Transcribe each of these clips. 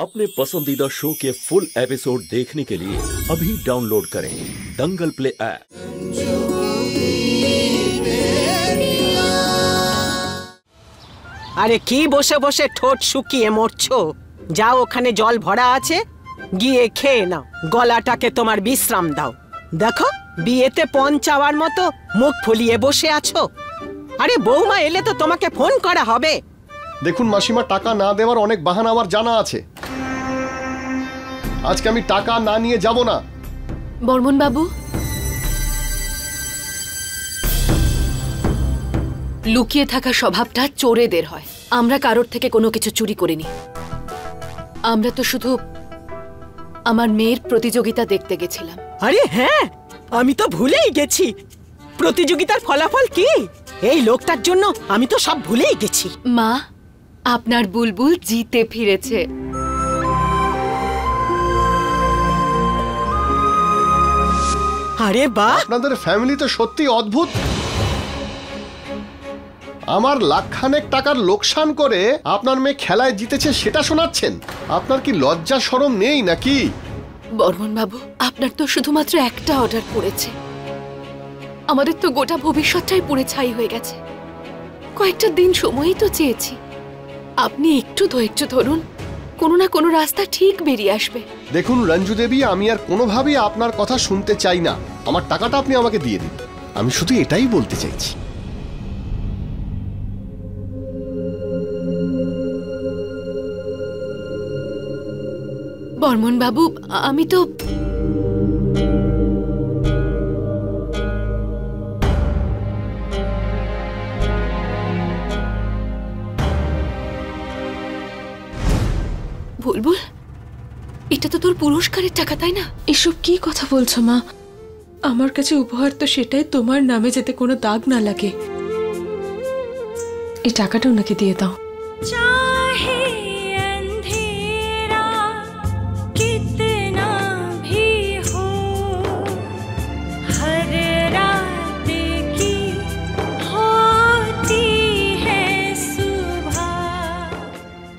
अपने पसंदीदा शो के फुल एपिसोड देखने के लिए अभी डाउनलोड करें दंगल प्ले ऐप। আরে কি বসে বসে ঠোঁট শুকিয়ে মরছো? যাও, ওখানে জল ভরা আছে, গিয়ে খেয়ে নাও, গলাটাকে তোমার বিশ্রাম দাও। দেখো, বিয়েতে পণ চাওয়ার মতো মুখ ফুলিয়ে বসে আছো। আরে বৌমা এলে তো তোমাকে ফোন করা হবে। দেখুন মাসিমা, টাকা না দেওয়ার অনেক বাহানা আমার জানা আছে। আজকে আমি টাকা না নিয়ে যাব না। বর্মন বাবু, লুকিয়ে থাকা স্বভাবটা চোরেদের হয়। আমরা কারোর থেকে কোনো কিছু চুরি করিনি। আমরা তো শুধু আমার মেয়ের প্রতিযোগিতা দেখতে গেছিলাম। আরে হ্যাঁ, আমি তো ভুলেই গেছি। প্রতিযোগিতার ফলাফল কি? এই লোকটার জন্য আমি তো সব ভুলেই গেছি। মা, আপনার বুলবুল জিতে ফিরেছে। আরে বাহ, আপনাদের ফ্যামিলি তো সত্যি অদ্ভুত। আমার লাখখানেক টাকার লোকসান করে আপনার মেয়ে খেলায় জিতেছে সেটা শোনাচ্ছেন? আপনার কি লজ্জা শরম নেই নাকি? বর্মন বাবু, আপনার তো শুধুমাত্র একটা অর্ডার পড়েছে, আমাদের তো গোটা ভবিষ্যৎটাই পুড়ে ছাই হয়ে গেছে। কয়েকটা দিন সময়ই তো চেয়েছি। আপনি একটু ধৈর্য ধরুন, কোনো না কোনো রাস্তা ঠিক বেরিয়ে আসবে। দেখুন রঞ্জু দেবী, আমি আর কোনোভাবেই আপনার কথা শুনতে চাই না। আমার টাকাটা আপনি আমাকে দিয়ে দিন। আমি শুধু এটাই বলতে চাইছি। বর্মন বাবু, আমি তো বুলবুল, এটা তো তোর পুরস্কারের টাকা, তাই না? এসব কি কথা বলছো মা? আমার কাছে উপহার তো সেটাই, তোমার নামে যাতে কোনো দাগ না লাগে। এই টাকাটা ওনাকে দিয়ে দাও।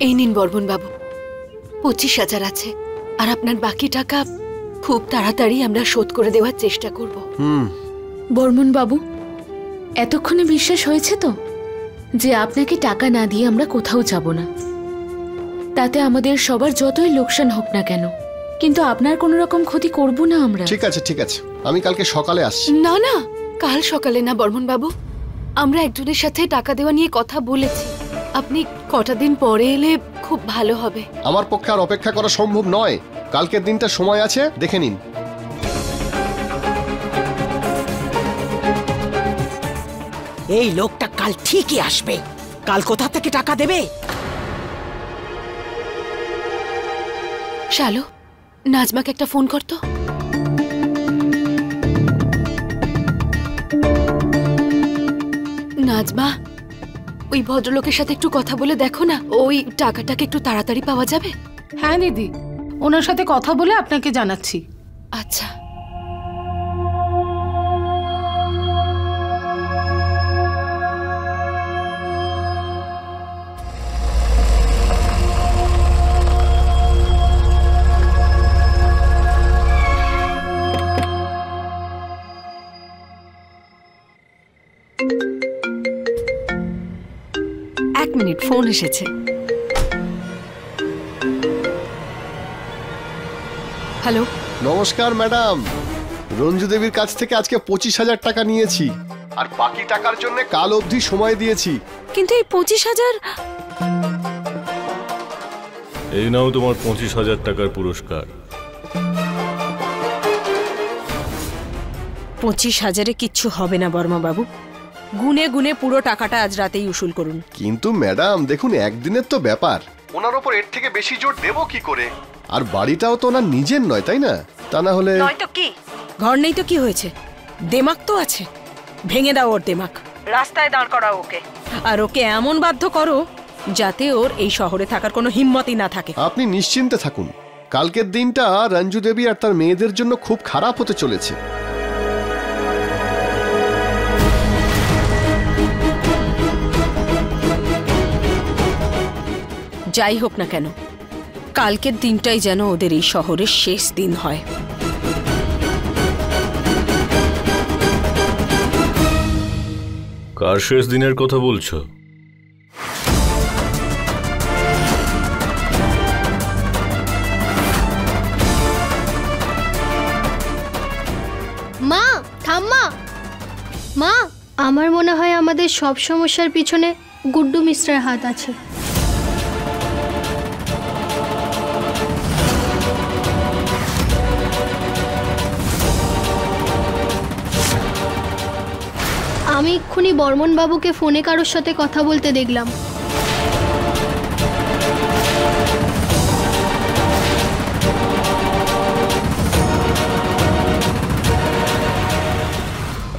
এই নিন বর্মন বাবু, 25,000 আছে, আর আপনার বাকি টাকা খুব তাড়াতাড়ি আমরা শোধ করে দেওয়ার চেষ্টা করব। বর্মন বাবু, এতক্ষণে বিশ্বাস হয়েছে তো যে আপনাকে টাকা না দিয়ে আমরা কোথাও যাব না। তাতে আমাদের সবার যতই লোকসান হোক না কেন, কিন্তু আপনার কোনো রকম ক্ষতি করব না আমরা। ঠিক আছে ঠিক আছে, আমি কালকে সকালে আসছি। না না, কাল সকালে না বর্মন বাবু, আমরা একজনের সাথে টাকা দেওয়া নিয়ে কথা বলেছি। আপনি কটা দিন পরে এলে খুব ভালো হবে। আমার পক্ষে আর অপেক্ষা করা সম্ভব নয়। কালকের দিনটা সময় আছে, দেখে নিন। এই লোকটা কাল ঠিকই আসবে। কাল কোথা থেকে টাকা দেবে? শালো, নাজমাকে একটা ফোন করতো। নাজমা, ওই ভদ্রলোকের সাথে একটু কথা বলে দেখো না, ওই টাকাটাকে একটু তাড়াতাড়ি পাওয়া যাবে? হ্যাঁ দিদি, ওনার সাথে কথা বলে আপনাকে জানাচ্ছি। আচ্ছা। এক মিনিট, ফোন এসেছে। হ্যালো। নমস্কার ম্যাডাম, রঞ্জু দেবীর কাছ থেকে আজকে 25,000 টাকা নিয়েছি, আর বাকি টাকার জন্য কাল অবধি সময় দিয়েছি। কিন্তু এই 25,000। এই নাও তোমার 25,000 টাকার পুরস্কার। 25,000-এ কিচ্ছু হবে না বর্মা বাবু। গুনে গুনে পুরো টাকাটা আজ রাতেই উসুল করুন। কিন্তু ম্যাডাম দেখুন, একদিনের তো ব্যাপার, ওনার ওপর এর থেকে বেশি জোর দেব কি করে? আর বাড়িটাও তো ওনার নিজের নয়, তাই না? তা না হলে নয়তো কি, ঘর নেই তো কি হয়েছে, দেমাক তো আছে। ভেঙে দাও ওর দেমাক, রাস্তায় দাঁড় করাও ওকে, আর ওকে এমন বাধ্য করো যাতে ওর এই শহরে থাকার কোনো হিম্মতই না থাকে। আপনি নিশ্চিন্তে থাকুন, কালকের দিনটা রঞ্জু দেবী আর তার মেয়েদের জন্য খুব খারাপ হতে চলেছে। যাই হোক না কেন, কালকের দিনটাই যেন ওদের এই শহরের শেষ দিন হয়। কার শেষ দিনের কথা বলছো? মা, ঠাম্মা, মা, আমার মনে হয় আমাদের সব সমস্যার পিছনে গুড্ডু মিশ্রের হাত আছে। আমি এক্ষুনি বর্মন বাবুকে ফোনে কারোর সাথে কথা বলতে দেখলাম।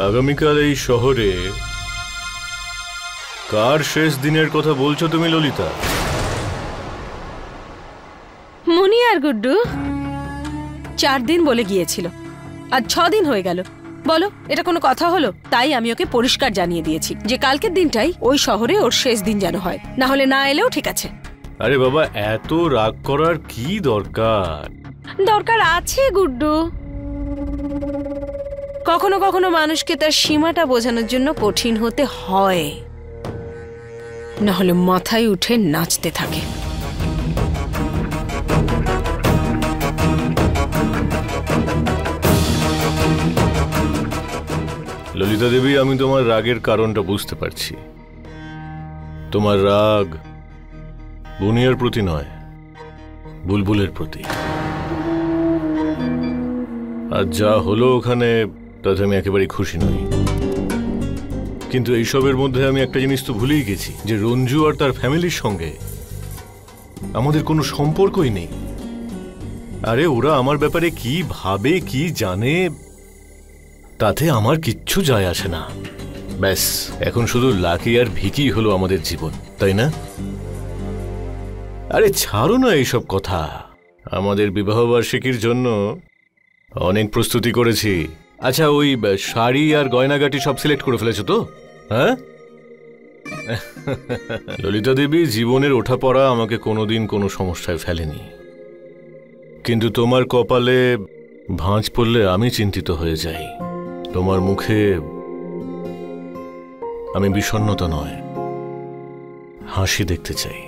আগামীকাল এই শহরে কার শেষ দিনের কথা বলছো তুমি ললিতা? মনি আর গুড্ডু 4 দিন বলে গিয়েছিল, আর 6 দিন হয়ে গেল। বলো, এটা কোনো কথা হলো? তাই আমি ওকে পরিষ্কার জানিয়ে দিয়েছি যে কালকের দিনটাই ওই শহরে ওর শেষ দিন যেন হয়, না হলে না এলেও ঠিক আছে। আরে বাবা, এত রাগ করার কি দরকার? দরকার আছে গুড্ডু। কখনো কখনো মানুষকে তার সীমাটা বোঝানোর জন্য কঠিন হতে হয়, না হলে মাথায় উঠে নাচতে থাকে। ললিতা দেবী, আমি তোমার রাগের কারণটা বুঝতে পারছি। তোমার রাগ বুনিয়ার প্রতি নয়, বুলবুলের প্রতি। আর যা হলো ওখানে তাতে আমি একেবারেই খুশি নই। কিন্তু এইসবের মধ্যে আমি একটা জিনিস তো ভুলেই গেছি, যে রঞ্জু আর তার ফ্যামিলির সঙ্গে আমাদের কোনো সম্পর্কই নেই। আরে ওরা আমার ব্যাপারে কি ভাবে, কি জানে, তাতে আমার কিচ্ছু যায় আসে না। ব্যাস, এখন শুধু লাকি আর ভিকি হলো আমাদের জীবন, তাই না? আরে ছাড়ো না এইসব কথা। আমাদের বিবাহবার্ষিকীর জন্য অনেক প্রস্তুতি করেছি। আচ্ছা, ওই শাড়ি আর গয়নাগাটি সব সিলেক্ট করে ফেলেছো তো? হ্যাঁ ললিতা দেবী, জীবনের ওঠাপড়া আমাকে কোনোদিন কোনো সমস্যায় ফেলেনি, কিন্তু তোমার কপালে ভাঁজ পড়লে আমি চিন্তিত হয়ে যাই। তোমার মুখে আমি বিষণ্ণতা নয়, হাসি দেখতে চাই,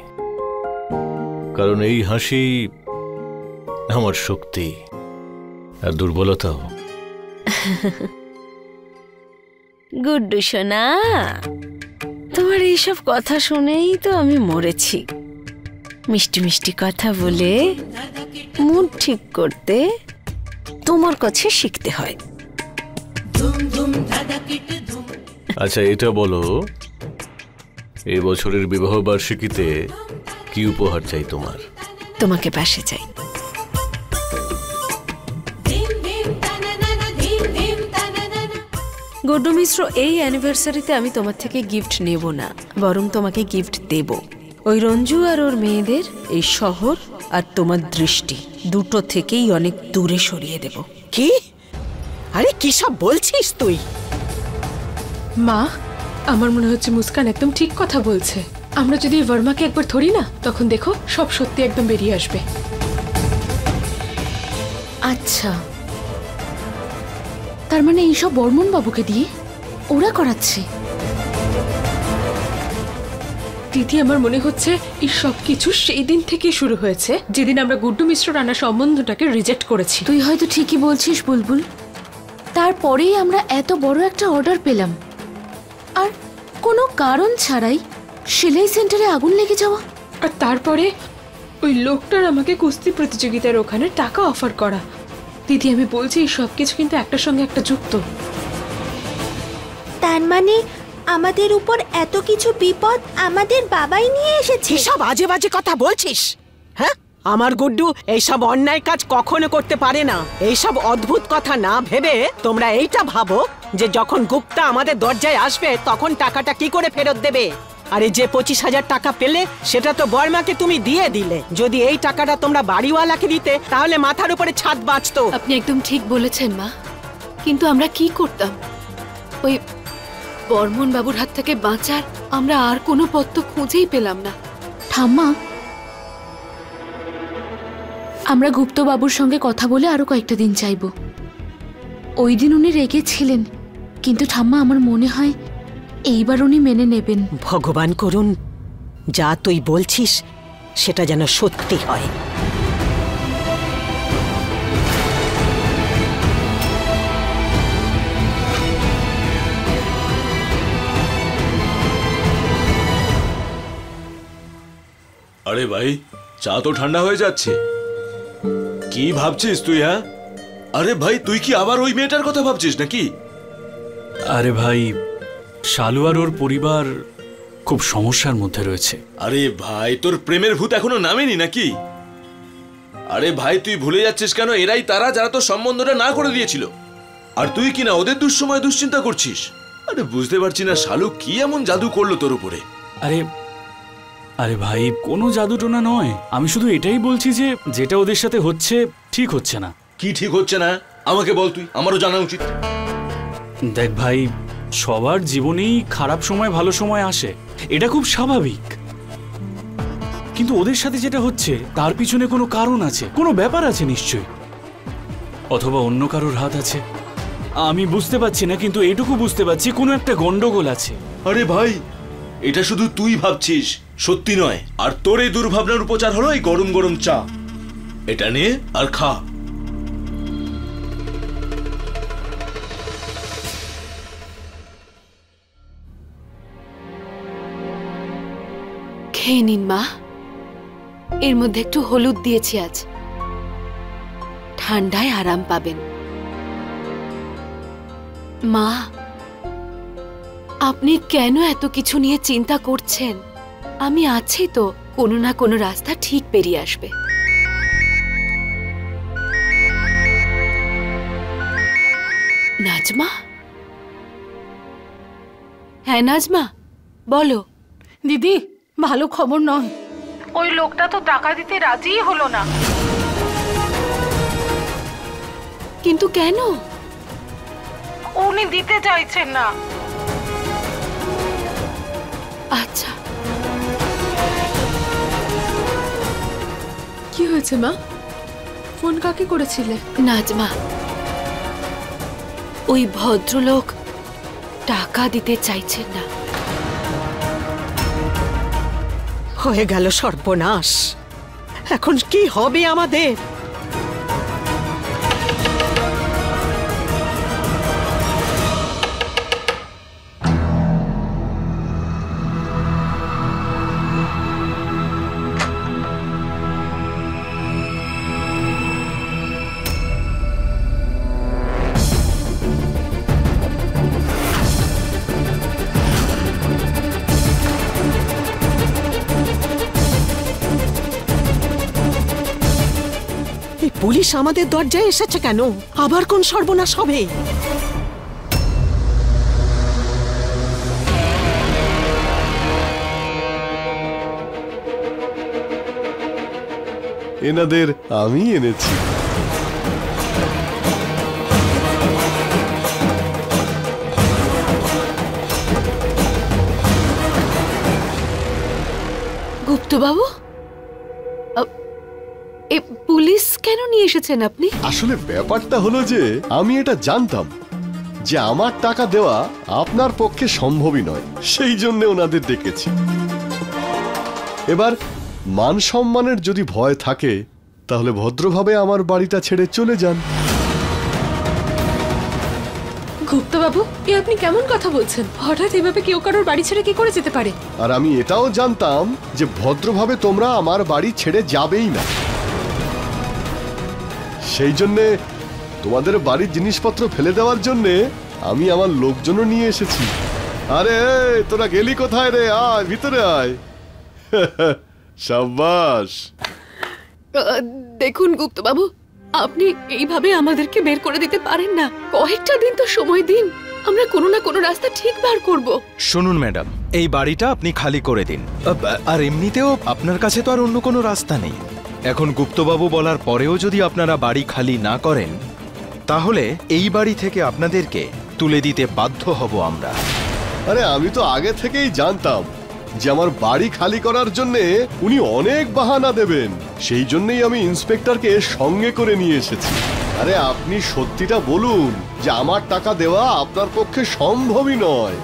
কারণ এই হাসি আমার শক্তি আর দুর্বলতাও। গুড্ডু সোনা, তোমার এইসব কথা শুনেই তো আমি মরেছি। মিষ্টি মিষ্টি কথা বলে মুড ঠিক করতে তোমার কাছে শিখতে হয়। আচ্ছা, এটা বলো, এই বছরের বিবাহ বার্ষিকীতে কি উপহার চাই তোমার? তোমাকে পাশে চাই। গুড্ডু মিশ্র, এই অ্যানিভার্সারিতে আমি তোমার থেকে গিফট নেব না, বরং তোমাকে গিফট দেব। ওই রঞ্জু আর ওর মেয়েদের এই শহর আর তোমার দৃষ্টি দুটো থেকেই অনেক দূরে সরিয়ে দেব। কি? আরে কি সব বলছিস তুই? মা, আমার মনে হচ্ছে মুস্কান একদম ঠিক কথা বলছে। আমরা যদি বর্মাকে একবার ধরি না, তখন দেখো সব সত্যি একদম বেরিয়ে আসবে। আচ্ছা, তার মানে এইসব বর্মন বাবুকে দিয়ে ওরা করাচ্ছে। দিদি, আমার মনে হচ্ছে এই সব কিছু সেই দিন থেকে শুরু হয়েছে যেদিন আমরা গুড্ডু মিশ্র রানা সম্বন্ধটাকে রিজেক্ট করেছি। তুই হয়তো ঠিকই বলছিস বুলবুল। তারপরেই আমরা এত বড় একটা অর্ডার পেলাম, আর কোনো কারণ ছাড়াই সেলাই সেন্টারে আগুন লেগে যাওয়া, আর তারপরে ওই লোকটার আমাকে কুস্তি প্রতিযোগিতার ওখানে টাকা অফার করা। দিদি, আমি বলছি এই সব কিছু কিন্তু একটার সঙ্গে একটা যুক্ত। তার মানে আমাদের উপর এত কিছু বিপদ আমাদের বাবাই নিয়ে এসেছে। এসব আজে বাজে কথা বলছিস? হ্যাঁ, আমার গুড্ডু এইসব অন্যায় কাজ কখনো করতে পারে না। এইসব অদ্ভুত কথা না ভেবে তোমরা এইটা ভাবো যে যখন গুপ্তা আমাদের দরজায় আসবে তখন টাকাটা কি করে ফেরত দেবে। আরে যে 25,000 টাকা পেলে সেটা তো বর্মাকে তুমি দিয়ে দিলে। যদি এই টাকাটা তোমরা বাড়িওয়ালাকে দিতে তাহলে মাথার উপরে ছাদ বাঁচতো। আপনি একদম ঠিক বলেছেন মা, কিন্তু আমরা কি করতাম? ওই বর্মন বাবুর হাত থেকে বাঁচার আমরা আর কোনো পথ তো খুঁজেই পেলাম না। ঠাম্মা, আমরা গুপ্তবাবুর সঙ্গে কথা বলে আরো কয়েকটা দিন চাইব। ওই দিন উনি রেগে ছিলেন, কিন্তু ঠাম্মা আমার মনে হয় এইবার উনি মেনে নেবেন। ভগবান করুন যা তুই বলছিস সেটা যেন সত্যি হয়। আরে ভাই, চা তো ঠান্ডা হয়ে যাচ্ছে। কি ভাবছিস তুই? হ্যাঁ, আরে ভাই, তুই কি আবার ওই মেয়েটার কথা ভাবছিস নাকি? আরে ভাই, শালু আর ওর পরিবার খুব সমস্যার মধ্যে রয়েছে। আরে ভাই, তোর প্রেমের ভূত এখনো নামেনি নাকি? আরে ভাই, তুই ভুলে যাচ্ছিস কেন? এরাই তারা যারা তোর সম্বন্ধটা না করে দিয়েছিল, আর তুই কিনা ওদের দুঃসময় দুশ্চিন্তা করছিস। আরে বুঝতে পারছি না শালু কি এমন জাদু করলো তোর উপরে। আরে ভাই, কোনো জাদুটোনা নয়, আমি শুধু এটাই বলছি যে যেটা ওদের সাথে হচ্ছে ঠিক হচ্ছে না। কি ঠিক হচ্ছে না আমাকে বল, তুই, আমারও জানা উচিত। দেখ ভাই, সবার জীবনেই খারাপ সময় ভালো সময় আসে, এটা খুব স্বাভাবিক। কিন্তু ওদের সাথে যেটা হচ্ছে তার পিছনে কোনো কারণ আছে, কোনো ব্যাপার আছে নিশ্চয়ই, অথবা অন্য কারোর হাত আছে। আমি বুঝতে পারছি না, কিন্তু এটুকু বুঝতে পারছি কোনো একটা গন্ডগোল আছে। আরে ভাই, এটা শুধু তুই ভাবছিস, সত্যি নয়। আর তোর এই দুর্ভাবনার উপচার হলো এই গরম গরম চা। এটা নে আর খা। খেয়ে নিন মা, এর মধ্যে একটু হলুদ দিয়েছি আজ, ঠান্ডায় আরাম পাবেন। মা, আপনি কেন এত কিছু নিয়ে চিন্তা করছেন? আমি আছি তো, কোনো না কোনো রাস্তা ঠিক বেরিয়ে আসবে। নাজমা? হ্যাঁ নাজমা, বলো। দিদি, ভালো খবর নয়, ওই লোকটা তো টাকা দিতে রাজিই হলো না। কিন্তু কেন? উনি দিতে চাইছেন না। আচ্ছা, কি হয়েছে মা? ফোন কাকে করেছিলে? নাজমা, ওই ভদ্রলোক টাকা দিতে চাইছেন না। হয়ে গেল সর্বনাশ, এখন কি হবে আমাদের? পুলিশ আমাদের দরজায় এসেছে কেন? আবার কোন সর্বনাশ হবে? এনাদের আমি এনেছি। গুপ্তবাবু, পুলিশ কেন নিয়ে এসেছেন আপনি? আসলে ব্যাপারটা হলো যে আমি এটা জানতাম যে আমার টাকা দেওয়া আপনার পক্ষে সম্ভবই নয়, সেই জন্য ওনাদের ডেকেছি। এবার মান সম্মানের যদি ভয় থাকে তাহলে ভদ্রভাবে আমার বাড়িটা ছেড়ে চলে যান। গুপ্তবাবু, এ আপনি কেমন কথা বলছেন? হঠাৎ এভাবে কেউ কারোর বাড়ি ছেড়ে কি করে যেতে পারে? আর আমি এটাও জানতাম যে ভদ্রভাবে তোমরা আমার বাড়ি ছেড়ে যাবেই না, সেই জন্যে তোমাদের বাড়ির জিনিসপত্র ফেলে দেওয়ার জন্যে আমি আমার লোকজনও নিয়ে এসেছি। আরে তোরা গেলি কোথায় রে? আয় ভিতরে আয়। সাবাস। দেখুন গুপ্তবাবু, আপনি এইভাবে আমাদেরকে বের করে দিতে পারেন না। কয়েকটা দিন তো সময় দিন, আমরা কোনো না কোনো রাস্তা ঠিক বার করব। শুনুন ম্যাডাম, এই বাড়িটা আপনি খালি করে দিন। আর এমনিতেও আপনার কাছে তো আর অন্য কোনো রাস্তা নেই। এখন গুপ্তবাবু বলার পরেও যদি আপনারা বাড়ি খালি না করেন তাহলে এই বাড়ি থেকে আপনাদেরকে তুলে দিতে বাধ্য হব আমরা। আরে আমি তো আগে থেকেই জানতাম যে আমার বাড়ি খালি করার জন্যে উনি অনেক বাহানা দেবেন। সেই জন্যই আমি ইন্সপেক্টরকে সঙ্গে করে নিয়ে এসেছি। আরে আপনি সত্যিটা বলুন যে আমার টাকা দেওয়া আপনার পক্ষে সম্ভবই নয়।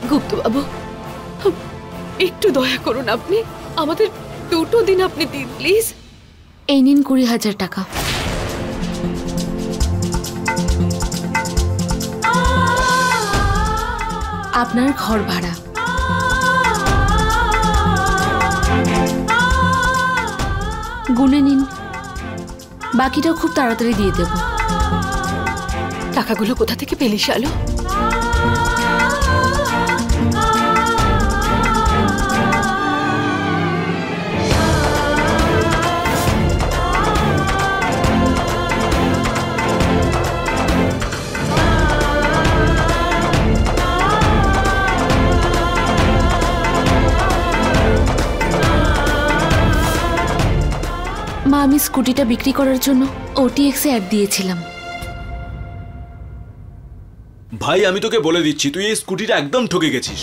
গুপ্তবাবু, একটু দয়া করুন, আপনি আমাদের 2 দিন আপনি দিন প্লিজ। এই নিন 20,000 টাকা। আপনার ঘর ভাড়া। গুনে নিন, বাকিটা খুব তাড়াতাড়ি দিয়ে দেব। টাকাগুলো কোথা থেকে পেলি শালু? মা, আমি স্কুটিটা বিক্রি করার জন্য OTX-এ অ্যাড দিয়েছিলাম। ভাই আমি তোকে বলে দিচ্ছি, তুই এই স্কুটিটা একদম ঠকে গেছিস।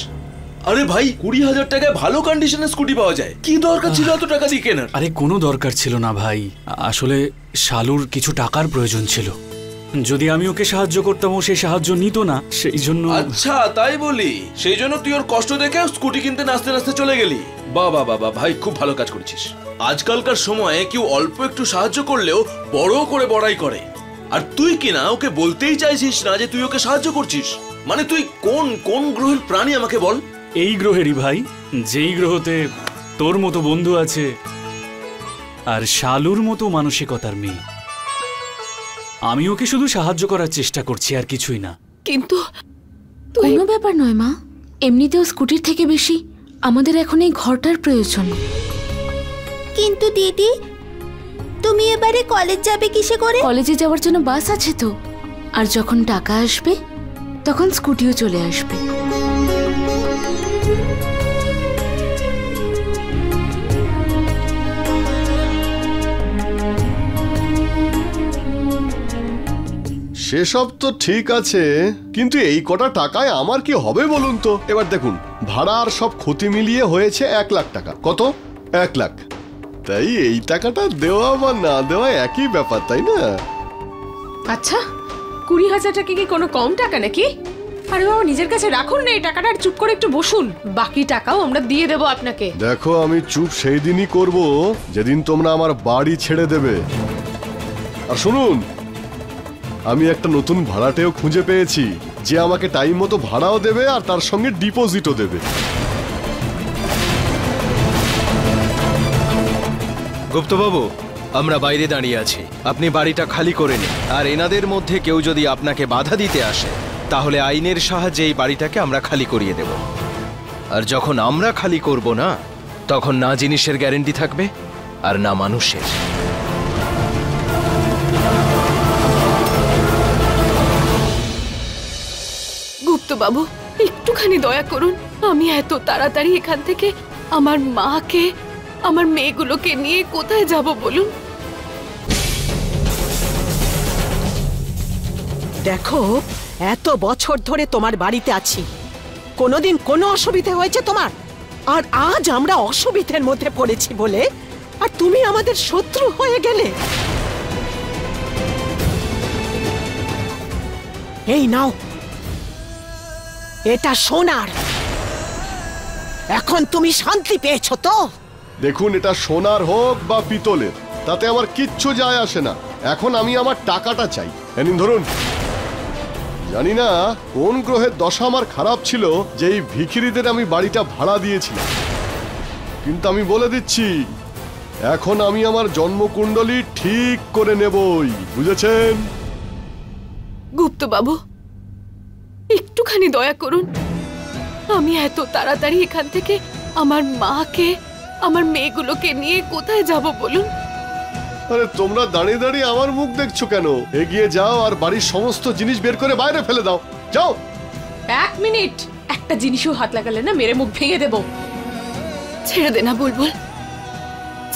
আরে ভাই 20,000 টাকায় ভালো কন্ডিশনের স্কুটি পাওয়া যায়, কি দরকার ছিল এত টাকা দিয়ে কেনার? আরে কোনো দরকার ছিল না ভাই, আসলে শালুর কিছু টাকার প্রয়োজন ছিল। যদি আমি ওকে সাহায্য করতাম ও সে সাহায্য নিত না, সেই জন্য। আচ্ছা তাই বলি, সেই জন্য তুই ওর কষ্ট দেখে স্কুটি কিনতে নাচতে নাচতে চলে গেলি। বাবা বাবা ভাই, খুব ভালো কাজ করেছিস। আজকালকার সময়ে কেউ অল্প একটু সাহায্য করলেও বড় করে বড়াই করে, আর তুই কিনা ওকে বলতেই চাইছিস না যে তুই ওকে সাহায্য করছিস। মানে তুই কোন কোন গ্রহের প্রাণী আমাকে বল? এই গ্রহেরই ভাই, যেই গ্রহতে তোর মতো বন্ধু আছে আর শালুর মতো মানসিকতার মেয়ে। আমি ওকে শুধু সাহায্য করার চেষ্টা করছি, আর কিছুই না। কিন্তু কোনো ব্যাপার নয় মা, এমনিতেও স্কুটির থেকে বেশি আমাদের এখন এই ঘরটার প্রয়োজন। কিন্তু দিদি, তুমি এবারে কলেজ যাবে কিসে করে? কলেজে যাওয়ার জন্য বাস আছে তো, আর যখন টাকা আসবে তখন স্কুটিও চলে আসবে। সেসব তো ঠিক আছে, কিন্তু এই কটা টাকায় আমার কি হবে বলুন তো? এবার দেখুন, ভাড়া আর সব ক্ষতি মিলিয়ে হয়েছে 1 লাখ টাকা। কত? 1 লাখ। তাই এই টাকাটা দেওয়া বা না দেওয়া একই ব্যাপার, তাই না? আচ্ছা, 20,000 টাকা কি কোনো কম টাকা নাকি? আরে বাবা, নিজের কাছে রাখুন না এই টাকাটা, আর চুপ করে একটু বসুন, বাকি টাকাও আমরা দিয়ে দেবো আপনাকে। দেখো, আমি চুপ সেই দিনই করব যেদিন তোমরা আমার বাড়ি ছেড়ে দেবে। আর শুনুন, আমি একটা নতুন ভাড়াটেও খুঁজে পেয়েছি যে আমাকে টাইম মতো ভাড়াও দেবে আর তার সঙ্গে ডিপোজিটও দেবে। গুপ্তবাবু, আমরা বাইরে দাঁড়িয়ে আছি, আপনি বাড়িটা খালি করে নিন। আর এনাদের মধ্যে কেউ যদি আপনাকে বাধা দিতে আসে, তাহলে আইনের সাহায্যে এই বাড়িটাকে আমরা খালি করিয়ে দেব। আর যখন আমরা খালি করব না, তখন না জিনিসের গ্যারেন্টি থাকবে আর না মানুষের। গুপ্তবাবু, একটুখানি দয়া করুন, আমি এত তাড়াতাড়ি এখান থেকে আমার মাকে, আমার মেয়েগুলোকে নিয়ে কোথায় যাব বলুন? দেখো, এত বছর ধরে তোমার বাড়িতে আছি, কোনোদিন কোনো অসুবিধা হয়েছে তোমার? আর আজ আমরা অসুবিধার মধ্যে পড়েছি বলে আর তুমি আমাদের শত্রু হয়ে গেলে? এই নাও, এটা সোনার। এখন তুমি শান্তি পেয়েছো তো? দেখুন, এটা সোনার হোক বা পিতলের, তাতে আমার কিচ্ছু যায় আসে না। এখন আমি আমার টাকাটা চাই। এনিন ধরুন। জানি না কোন গ্রহের দশা আমার খারাপ ছিল যে এই ভিখিরিদের আমি বাড়িটা ভাড়া দিয়েছিলাম, কিন্তু আমি বলে দিচ্ছি, এখন আমি আমার জন্মকুণ্ডলী ঠিক করে নেবই, বুঝেছেন? গুপ্তবাবু, একটুখানি দয়া করুন, আমি এত তাড়াতাড়ি এখান থেকে আমার মাকে, আমার মেয়েগুলোকে নিয়ে কোথায় যাব বলুন? আরে তোমরা দাঁড়িয়ে দাঁড়িয়ে আমার মুখ দেখছো কেন? এগিয়ে যাও আর বাড়ির সমস্ত জিনিস বের করে বাইরে ফেলে দাও, যাও। 1 মিনিট, একটা জিনিসও হাত লাগালে না মেরে মুখ ভেঙে দেব। ছেড়ে দে না বুলবুল,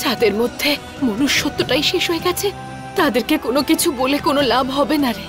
যাদের মধ্যে মনুষ্যত্বটাই শেষ হয়ে গেছে তাদেরকে কোনো কিছু বলে কোনো লাভ হবে না রে।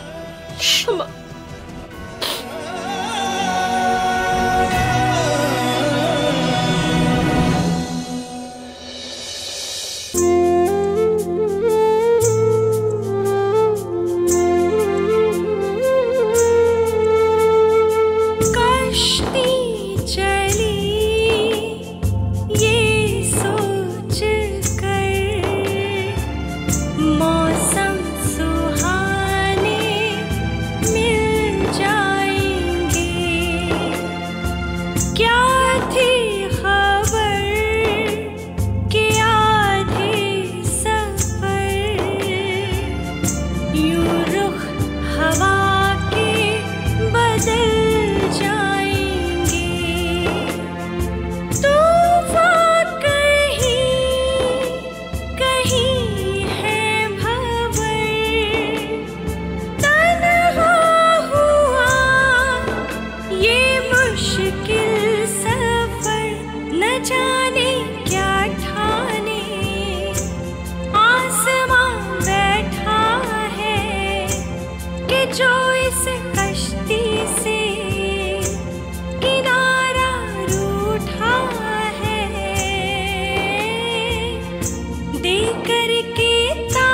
करके